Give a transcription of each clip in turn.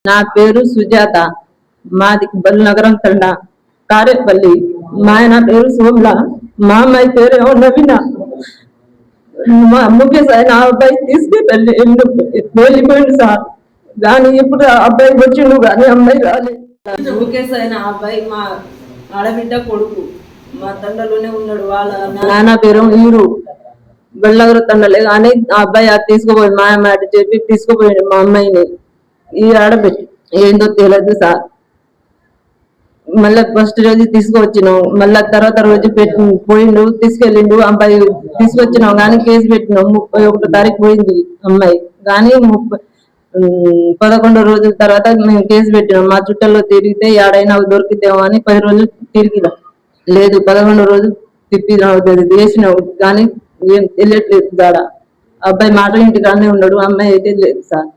నా పేరు సుజాత. మాది బల్నగరం తండ కారేపల్లి. మా ఆయన పేరు సోమ్ల. మా అమ్మాయి పేరేమో నవీన. మా ముఖేష్ ఆయన అబ్బాయి తీసుకెళ్ళి వెళ్ళిపోయింది సార్. కానీ ఇప్పుడు అబ్బాయి వచ్చిండు కానీ అమ్మాయి రాలేదు. ముఖేష్ ఆయన అబ్బాయి మా ఆడబిడ్డ కొడుకు. మా తండలోనే ఉన్నాడు. వాళ్ళ నాన్న పేరు ఈరు బెల్లగర తండలే. కానీ ఆ అబ్బాయి అది తీసుకుపోయి మా మాట చెప్పి తీసుకుపోయిండు మా అమ్మాయిని. ఈ ఆడబిడ్డ ఏందో తెలియదు సార్. మళ్ళీ ఫస్ట్ రోజు తీసుకువచ్చినాం. మళ్ళీ తర్వాత రోజు పోయిండు తీసుకెళ్ళిండు. అబ్బాయి తీసుకొచ్చినాం కానీ కేసు పెట్టినాం. 31వ తారీఖు పోయింది అమ్మాయి. కానీ 11 రోజుల తర్వాత మేము కేసు పెట్టినాం. మా చుట్టల్లో తిరిగితే ఏడైనా దొరికితేమో అని 10 రోజులు తిరిగినాం. లేదు 11 రోజులు వేసినాం కానీ ఏం తెలియట్లేదు దాడ. అబ్బాయి మాట ఇంటికానే ఉన్నాడు. అమ్మాయి అయితే లేదు సార్.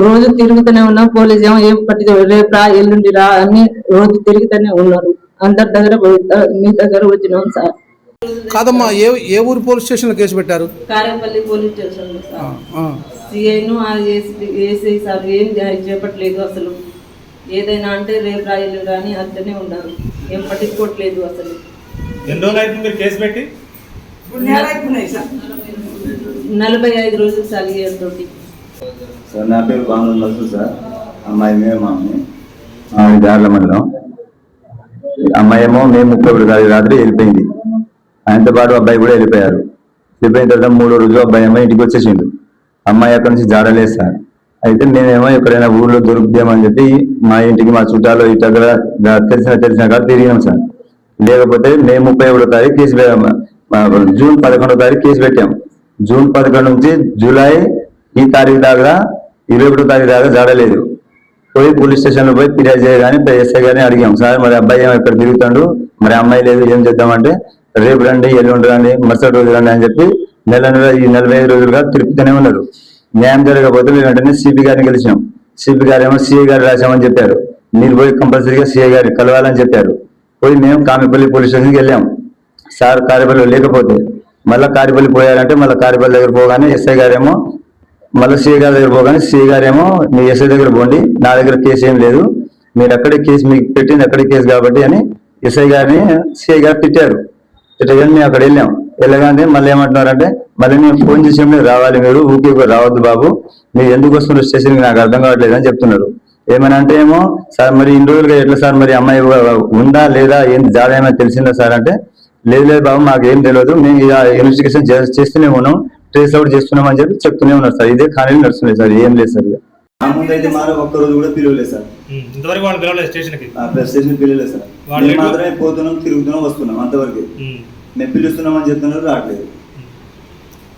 రోజు తిరుగుతూనే ఉన్నాం. పోలీసు ఏమో ఏం పట్టి రేపు రా ఎల్లుండి రా అని రోజు తిరుగుతూనే ఉన్నారు. అందరి దగ్గర మీ దగ్గర వచ్చినాం సార్. కాదమ్మా, ఏ ఊరు పోలీస్ స్టేషన్ లో కేసు పెట్టారు? కారేపల్లి పోలీస్ స్టేషన్ లో సార్. సిఐను ఏసీ సార్ ఏం చేపట్టలేదు అసలు. ఏదైనా అంటే రేపు రా ఎల్లుండి అని అట్లనే ఉన్నారు. ఏం పట్టించుకోవట్లేదు అసలు. ఎన్ని రోజులు అయితే మీరు కేసు పెట్టి? 45 రోజులు సార్. తోటి సార్ నా పేరు బాగుంది మసు సార్. అమ్మాయి మేము మామని జార్ల మండలం. అమ్మాయి ఏమో మేము 31 తారీఖు రాత్రి వెళ్ళిపోయింది. ఆయనతో పాటు అబ్బాయి కూడా వెళ్ళిపోయారు. వెళ్ళిపోయిన తర్వాత 3వ రోజు అబ్బాయి ఏమో ఇంటికి వచ్చేసిండు. అమ్మాయి అక్కడి నుంచి జాడలేదు సార్. అయితే మేమేమో ఎక్కడైనా ఊళ్ళో దొరుకుతామని చెప్పి మా ఇంటికి మా చుట్టాలు ఇటు దగ్గర తెలిసిన కాదు తిరిగినాం సార్. లేకపోతే మేము 31వ తారీఖు కేసు జూన్ 11వ తారీఖు కేసు పెట్టాం. జూన్ 11 నుంచి జూలై ఈ తారీఖు దాకా 21వ తారీఖు దాకా జాడలేదు. పోయి పోలీస్ స్టేషన్లో పోయి ఫిర్యాదు చేయగానే ఎస్ఐ గారిని అడిగాం. సార్ మరి అబ్బాయి ఏమో ఇక్కడ తిరుగుతాడు, మరి అమ్మాయి లేదు, ఏం చేద్దామంటే రేపు రండి ఎల్లుండి రండి మరుసటి రోజు రండి అని చెప్పి ఈ 45 రోజులుగా తిరుగుతూనే ఉన్నారు. న్యాయం జరగకపోతే మేము వెంటనే సిపి గారిని కలిసినాం. సిపి గారు ఏమో సిఐ గారు రాశామని చెప్పారు. మీరు పోయి కంపల్సరీగా సిఐ గారిని కలవాలని చెప్పారు. పోయి మేము కామెపల్లి పోలీస్ స్టేషన్కి వెళ్ళాం. సార్ కారేపల్లి లేకపోతే మళ్ళీ కారేపల్లి పోయారంటే మళ్ళీ కారేపల్లి దగ్గర పోగానే ఎస్ఐ గారేమో మళ్ళీ సిఐ గారి దగ్గర పోగానే సిఐ గారేమో మీ ఎస్ఐ దగ్గర పోండి, నా దగ్గర కేసు ఏం లేదు, మీరు అక్కడే కేసు మీకు పెట్టింది అక్కడే కేసు కాబట్టి అని ఎస్ఐ గారిని సిఐ గారు తిట్టారు. తిట్టగానే మేము అక్కడ వెళ్ళాం. వెళ్ళగానే మళ్ళీ ఏమంటున్నారంటే మళ్ళీ నేను ఫోన్ చేసి రావాలి, మీరు ఊకే రావద్దు బాబు, మీరు ఎందుకు వస్తున్నారు స్టేషన్కి నాకు అర్థం కావట్లేదు అని చెప్తున్నారు. ఏమని అంటే ఏమో సార్ మరి ఇన్ని రోజులుగా ఎట్లా సార్ మరి అమ్మాయి ఉందా లేదా ఏం జాడ ఏమైనా తెలిసిందా సార్ అంటే లేదు బాబు మాకు ఏం తెలియదు, మేము ఇన్వెస్టిగేషన్ చేస్తూనే ఉన్నాం, ట్రేస్ అవుట్ చేస్తున్నాం అని చెప్పి చెప్తూనే ఉన్నారు సార్. ఇదే కానీ నడుస్తుంది సార్, ఏం లేదు సార్. ముందు అయితే మాకు ఒక్కరోజు కూడా పిలవలేదు సార్. ఇంతవరకు వాళ్ళు పిలవలేదు స్టేషన్కి పిలవలేదు సార్. మేము మాత్రమే పోతున్నాం తిరుగుతున్నాం వస్తున్నాం అంతవరకు. మేము పిలుస్తున్నాం అని చెప్తున్నారు, రావట్లేదు.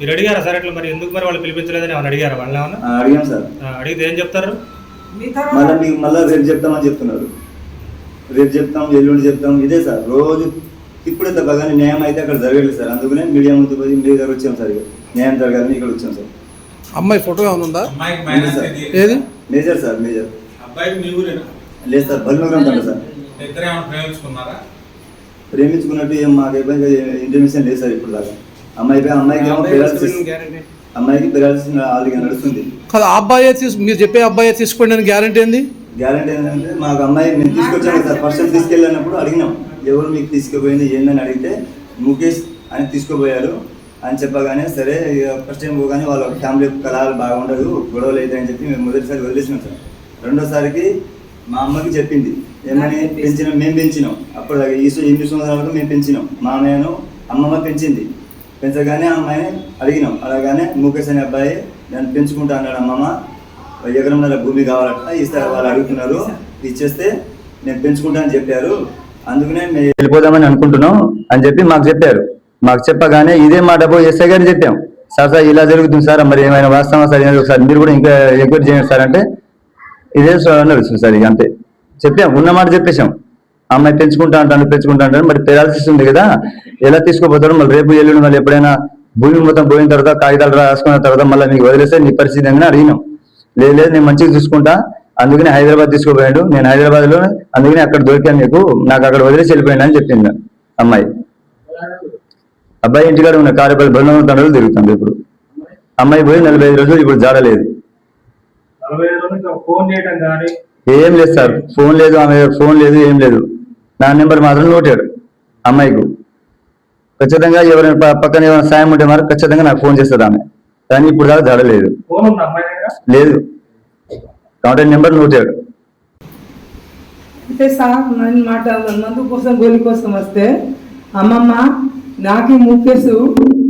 మీరు అడిగారా సార్ అట్లా మరి ఎందుకు మరి వాళ్ళు పిలిపించలేదని ఏమన్నా అడిగారా? వాళ్ళు ఏమన్నా అడిగాం సార్. అడిగితే ఏం చెప్తారు? మళ్ళీ మీకు మళ్ళీ రేపు చెప్తామని చెప్తున్నారు. రేపు చెప్తాం ఎల్లుండి చెప్తాం ఇదే సార్. రోజు ఇప్పుడే తప్ప కానీ న్యాయం అయితే అక్కడ జరగలేదు సార్. అందుకనే మీడియా ముందు పోయి మీ దగ్గర వచ్చాం సార్. న్యాయం జరగాలని ఇక్కడ వచ్చాం సార్. అమ్మాయి ఫోటో ఏమన్నా ఏది? Major sir, major. లేదు సార్, బల్నగరం తండ సార్. ప్రేమించుకున్నట్టు ఏం మాకు ఇంటిమేషన్ లేదు సార్ ఇప్పుడు దాకా. అమ్మాయికి పెరాలసిస్ ఆల్రెడీ నడుస్తుంది. కదా అబ్బాయి మీరు చెప్పే అబ్బాయి తీసుకోండి గ్యారంటీ ఏంది? గ్యారంటీ ఏంటంటే మాకు అమ్మాయి మేము తీసుకొచ్చాము సార్. ఫస్ట్ తీసుకెళ్ళినప్పుడు అడిగినాం ఎవరు మీకు తీసుకుపోయింది ఏందని అడిగితే ముఖేష్ అని తీసుకుపోయారు అని చెప్పగానే సరే ఫస్ట్ టైం పోగానే వాళ్ళ ఫ్యామిలీ కలహాలు బాగుండదు, గొడవలు అవుతాయని చెప్పి మేము మొదటిసారి వదిలేసినాం సార్. రెండోసారికి మా అమ్మకి చెప్పింది ఏమని మేము పెంచినాం. అప్పుడు 8 సంవత్సరాలకు మేము పెంచినాం. మా అమ్మను అమ్మమ్మ పెంచింది. పెంచగానే అమ్మాయిని అడిగినాం. అలాగానే ముఖేష్ అనే అబ్బాయి నేను పెంచుకుంటా అన్నాడు. అమ్మమ్మ 1 ఎకరంన్నర భూమి కావాలట, ఇస్తారు వాళ్ళు అడుగుతున్నారు, ఇచ్చేస్తే నేను పెంచుకుంటా అని చెప్పారు. అందుకనే మేము వెళ్ళిపోదామని అనుకుంటున్నాం అని చెప్పి మాకు చెప్పారు. మాకు చెప్పగానే ఇదే మాట పోయి ఎస్ఐ గారిని చెప్పాం. సార్ ఇలా జరుగుతుంది సార్, మరి ఏమైనా వాస్తవం సార్ ఒకసారి మీరు కూడా ఇంకా ఎంక్వైరీ చేయండి సార్ అంటే ఇదే నడుస్తుంది సార్. ఇక అంతే చెప్పాం, ఉన్నమాట చెప్పేశాం. అమ్మాయి పెంచుకుంటా అంటాను మరి పెరాలసిస్ ఉంది కదా ఎలా తీసుకోపోతాడు, మళ్ళీ రేపు ఎల్లుండి మళ్ళీ ఎప్పుడైనా భూమి మొత్తం పోయిన తర్వాత కాగితాలు రాసుకున్న తర్వాత మళ్ళీ మీకు వదిలేస్తే నీ పరిస్థితి అని అడిగినాం. లేదు నేను మంచిగా చూసుకుంటా, అందుకని హైదరాబాద్ తీసుకోపోయాడు, నేను హైదరాబాద్లో అందుకని అక్కడ దొరికాను నీకు, నాకు అక్కడ వదిలేసి వెళ్ళిపోయాడు అని చెప్పింది అమ్మాయి. అబ్బాయి ఇంటికాడ ఉన్న కారేపల్లి బృందం తండ్రులు తిరుగుతుంది. ఇప్పుడు అమ్మాయి పోయి 45 రోజులు ఇప్పుడు జాడలేదు. 45 రోజులు ఫోన్ చేయడం కానీ ఏం లేదు సార్, ఫోన్ లేదు, ఆమె ఫోన్ లేదు, ఏం లేదు. నా నెంబర్ మాత్రం నోటాడు అమ్మాయికు. ఖచ్చితంగా ఎవరైనా పక్కన ఏమైనా సాయం ఉంటే మరి ఖచ్చితంగా నాకు ఫోన్ చేస్తుంది ఆమె, కానీ ఇప్పుడు దాకా జడలేదు. ఫోన్ ఉంది అమ్మాయి దగ్గర లేదు, కాబట్టి నెంబర్ నోటాడు. అయితే సార్ నేను మాట మందు కోసం గోలి కోసం వస్తే అమ్మమ్మ నాకు ముక్కేసు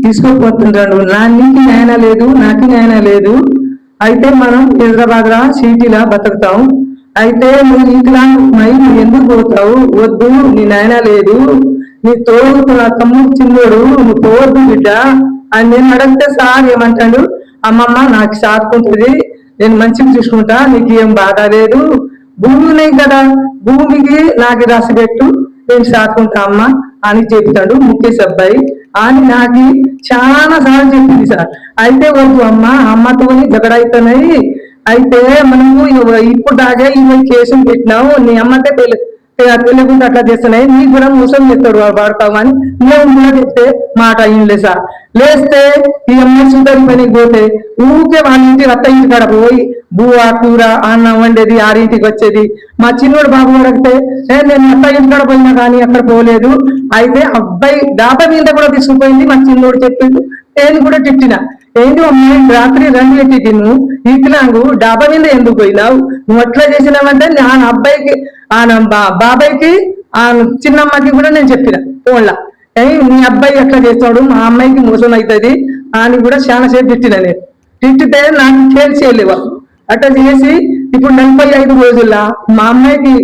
తీసుకోపోతుంటాడు, నీకు న్యాయం లేదు, నాకు న్యాయం లేదు. అయితే మనం హైదరాబాద్ రా సిటీలా బతుకుతాం. అయితే నువ్వు ఇంటిలా నువ్వు ఎందుకు పోతావు? వద్దు, నీ నాయన లేదు, నీ తోడు తమ్ముడు చిన్నోడు, నువ్వు పోవద్దు బిడ్డ అని నేను అడిగితే సార్ ఏమంటాడు, అమ్మమ్మ నాకు సాదుకుంటుంది, నేను మంచిగా చూసుకుంటా, నీకు ఏం బాధ లేదు, భూమి ఉన్నాయి కదా, భూమికి నాకు రాసి పెట్టు, నేను సాదుకుంటా అమ్మ అని చెప్తాడు ముఖేష్ అబ్బాయి అని నాకు చాలా సార్లు చెప్పింది సార్. అయితే వద్దు అమ్మ, అమ్మతోని జగడైతున్నాయి, అయితే మనము ఇప్పుడు దాకా ఇవి కేసులు పెట్టినావు, నీ అమ్మతే తెలియకుండా అట్లా చేస్తున్నాయి, నీకు కూడా మోసం చేస్తాడు వాడతావు అని నేను కూడా చెప్తే మాట అయ్యింది సార్. లేస్తే ఈ అమ్మాయి సుందరి పనికి పోతే ఊరికే వాళ్ళ ఇంటి అత్త ఇంటి కాడ పోయి బువ్వ కూర అన్నం వండేది, 6ంటికి వచ్చేది. మా చిన్నోడు బాబు అడిగితే నేను అత్త ఇంటి కాడ పోయినా కానీ అక్కడ పోలేదు. అయితే అబ్బాయి డాబా మీద కూడా తీసుకుపోయింది, మా చిన్నోడు చెప్పిండు, నేను కూడా తిట్టిన, ఏంటి అమ్మాయి రాత్రి 2 గంటలకి నువ్వు ఈకలాంగు డాబా మీద ఎందుకు పోయినావు, నువ్వు అట్లా చేసినావంటే నా అబ్బాయికి బాబాయ్కి చిన్నమ్మకి కూడా నేను చెప్పిన ఫోన్లా, నీ అబ్బాయి ఎట్లా చేస్తాడు, మా అమ్మాయికి మోసం అవుతుంది అని కూడా చాలా సేపు తిట్టిన. నేను తిట్టితే నాకు కేర్ చేయలేవా అట్లా చేసి ఇప్పుడు 45 రోజుల్లో మా అమ్మాయికి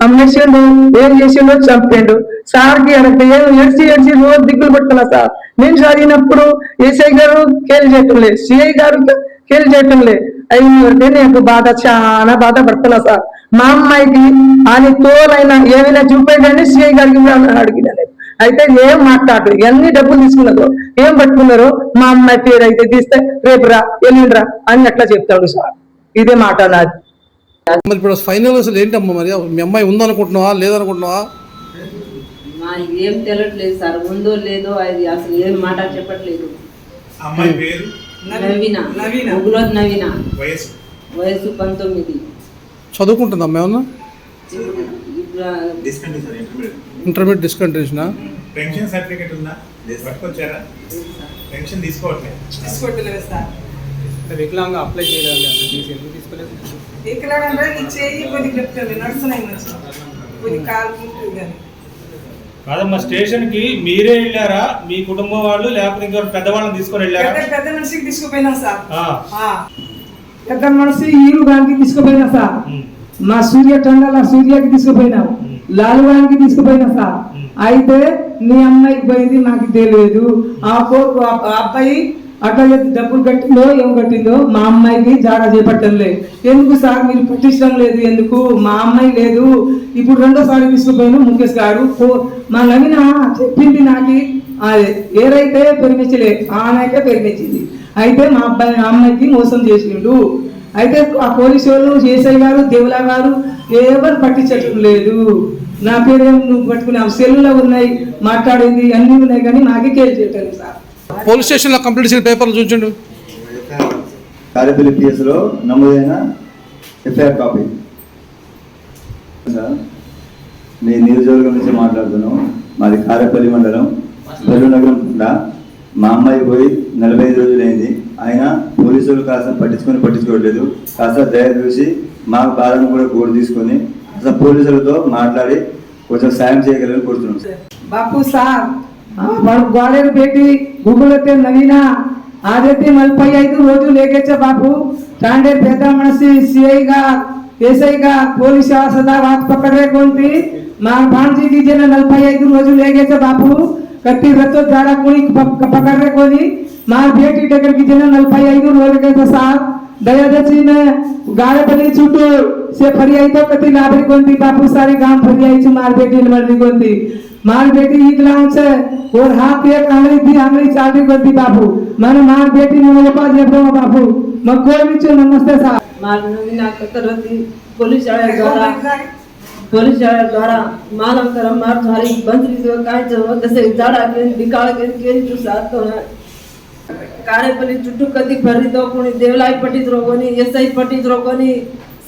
అమ్మేసిండు, ఏం చేసిండో చంపిండు. సార్కి అడిగితే ఏడ్చి రోజు దిగులు పట్టుకున్నా సార్. నేను చదివినప్పుడు ఏసఐ గారు కేలు చేయటం లేదు, సిఐ గారు కేలు చేయటం లేదు, అయితే నాకు బాధ చాలా బాధపడుతున్నా సార్. మా అమ్మాయికి అని తోలైనా ఏమైనా చూపేయండి సిఐ గారికి అడిగిన. అయితే ఏం మాట్లాడు, ఎన్ని డబ్బులు తీసుకున్నారో ఏం పట్టుకున్నారో మా అమ్మాయి పేరు అయితే తీస్తే రేపు రా ఎల్లుండ్రా అని అట్లా చెప్తాడు సార్. ఇదే మాట నాది. మరి ఇప్పుడు ఫైనల్ అసలు ఏంటమ్మా, మరి మీ అమ్మాయి ఉందనుకుంటున్నావా లేదనుకుంటున్నావా? ఏం తెలియట్లేదు సార్, ఉందో లేదో అది అసలు ఏం మాట చెప్పట్లేదు. అమ్మాయి పేరు నవీన, నవీన, వయసు 19. చదువుకుంటుందా అమ్మాయి ఏమన్నా? ఇంటర్మీడియట్ డిస్కంటిన్యూషనా? పెన్షన్ సర్టిఫికేట్ ఉందా? పట్టుకొచ్చారా? పెన్షన్ తీసుకోవట్లేదు సార్. వికలాంగ అప్లై చేయలేదు, ఎందుకు తీసుకోలేదు? వికలాంగ చేయి కొద్ది చెప్తుంది, నడుస్తున్నాయి మంచిగా, కొద్ది కాలు కానీ. కాదమ్మా, స్టేషన్ కి మీరే వెళ్ళారా, మీ కుటుంబం వాళ్ళు, లేకపోతే ఇంకా పెద్దవాళ్ళని తీసుకొని వెళ్ళారా? పెద్ద మనిషికి తీసుకుపోయినా సార్, పెద్ద మనిషి ఈరు గానికి తీసుకుపోయినా సార్, మా సూర్యకి తీసుకుపోయినాం, లాలు గానికి తీసుకుపోయినా సార్. అయితే నీ అమ్మాయికి పోయింది నాకు తెలియదు, ఆ అబ్బాయి అట్లా డబ్బులు కట్టిందో ఏం కట్టిందో మా అమ్మాయికి జాగా చేపట్టడం లేదు. ఎందుకు సార్ మీరు పట్టించడం లేదు, ఎందుకు మా అమ్మాయి లేదు, ఇప్పుడు 2వ సారి తీసుకుపోయినా ముఖేష్ గారు మా నవీన చెప్పింది నాకు, ఏరైతే పెరిగించలే ఆనైతే పెరిగించింది. అయితే మా అమ్మాయికి మోసం చేసిండు. అయితే ఆ పోలీసు వాళ్ళు ఏసఐ గారు దేవులా గారు ఎవరు పట్టించటం లేదు. నా పేరు నువ్వు పట్టుకున్నావు, సెల్లులో ఉన్నాయి, మాట్లాడేది అన్నీ ఉన్నాయి, కానీ నాకే కేర్ చేయటం సార్. పోలీస్ స్టేషన్లో కంప్లీట్ చేసిన పేపర్లు చూపించండు. కారేపల్లి పిఎస్లో నమోదైన ఎఫ్ఐఆర్ కాపీ. నేను నియోజకవర్గం నుంచి మాట్లాడుతున్నాం. మాది కారేపల్లి మండలం నగరం జిల్లా. మా అమ్మాయి పోయి 45 రోజులైంది, ఆయన పోలీసులు కాస్త పట్టించుకోవట్లేదు. కాస్త దయ చూసి మా బాధను కూడా గోడు తీసుకొని అసలు పోలీసులతో మాట్లాడి కొంచెం సాయం చేయగలని కోరుతున్నాం. బాపు సార్ గోడను పెట్టి గూగుల్ అయితే నవీన ఆదైతే 45 రోజులు లేకెచ్చా బాపు. తాండే పెద్ద మనిషి సిఐగా एसआईगा पोलीस सदा वाट पकड़े कोणती मार भांजी दीजिए ना 45 రోజులు లేగేছে బాపు కట్టి రతో జాడా कोणी पकड़े कोणी मार बेटी डगर की जना 45 రోజులు के साथ दयादची ने गाळे बली छुटू से फरी आई तो कती लाभरी कोणती बापू सारी गांव फरी आई ची मार बेटी मरली कोणती मार बेटी इकलांग से और हाथ एक आंगली दी आंगली चालती कोणती बापू माने मार बेटी ने लोपा जेबो बापू मग कोण विचार नमस्ते साहब मार नवीन कतरती पोलीस द्वारा मानंतर मार झाली बंदरी जो काय जो तसे झाडा के निकाल के तू साथ तो कारेपल्ली चुट्टू कदी भरितो कोणी देवलाई पटीत रोगोनी एसआई पटीत रोगोनी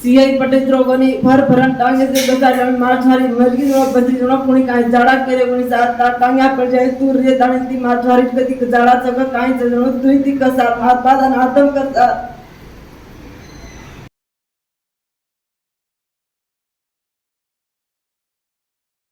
सीआई पटीत रोगोनी भर भरन टांगे से बजा माछारी मरगी जो बंदी जो कोणी काय जाडा केले कोणी सात टांग्या पर जाय तू रे दाणी ती माछारी कदी जाडा सगळं काय जणू तू ती कसा हात पादा आदम करता